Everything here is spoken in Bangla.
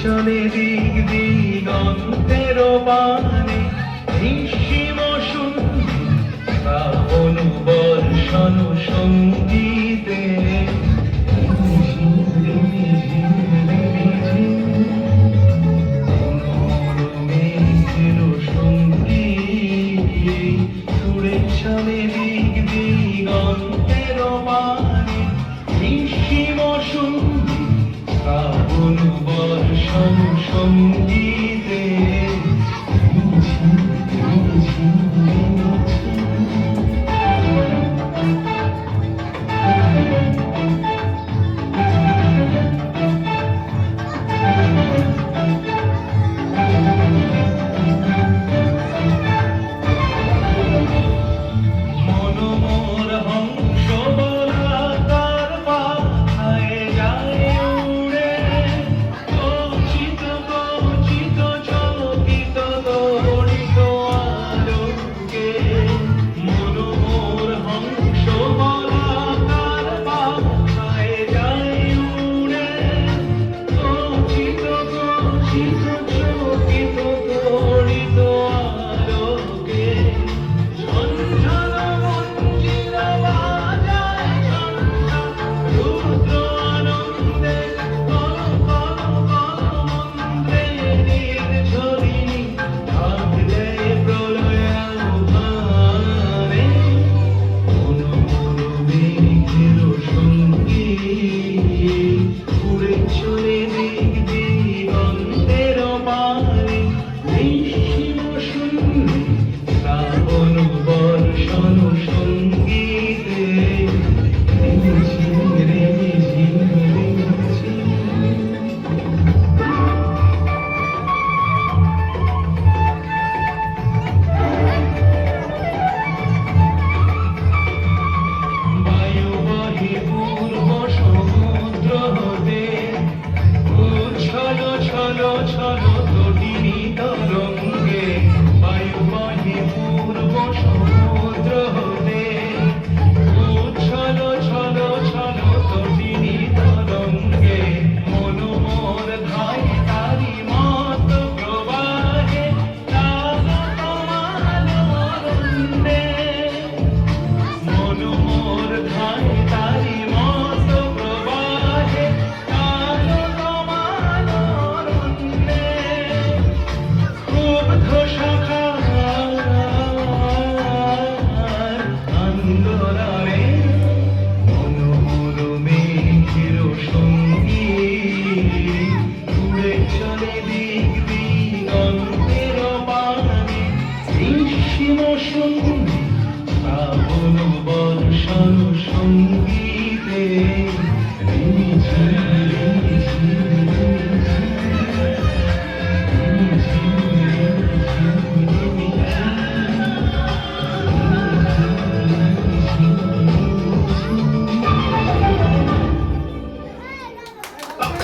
চলে দিক দিগন্তের বানে নিঃসীম শ্রাবণ বর্ষণ সঙ্গীতে ছুড়ে চলে দিক দিগন্তের বানে নিঃসীম শ্রাবণ বর্ষণ সঙ্গীতে মনোমোর হংস বলাকার পাথায় যায় উড়ে কচিত কচিত চকিত দড়িত আলোকে মনোমোর হংস বলাকার পাথায় যায় উড়ে কচিত কচিত চকিত দড়িত আলোকে চলে দিক দিগন্তের বানে নিঃসীম শূন্যে শ্রাবণ বর্ষণ সঙ্গীতে বায়ু বহে পূর্ব সমুদ্র হতে উচ্ছল ছল ছল তটিনী তরঙ্গে বায়ু বহে পূর্ব সমুদ্র হতে উচ্ছল ছল ছল তটিনী তরঙ্গে মনোমোর ধায় তারি মত প্রবাহে মনোমোর ধায় তারি মত প্রবাহে ক্ষুব্ধ শাখার আন্দোলনে মনোমোর মেঘের সঙ্গী উড়ে চলে দিক দিগন্তের বানে নিঃসীম শূন্যে শ্রাবণ বর্ষণ সঙ্গী।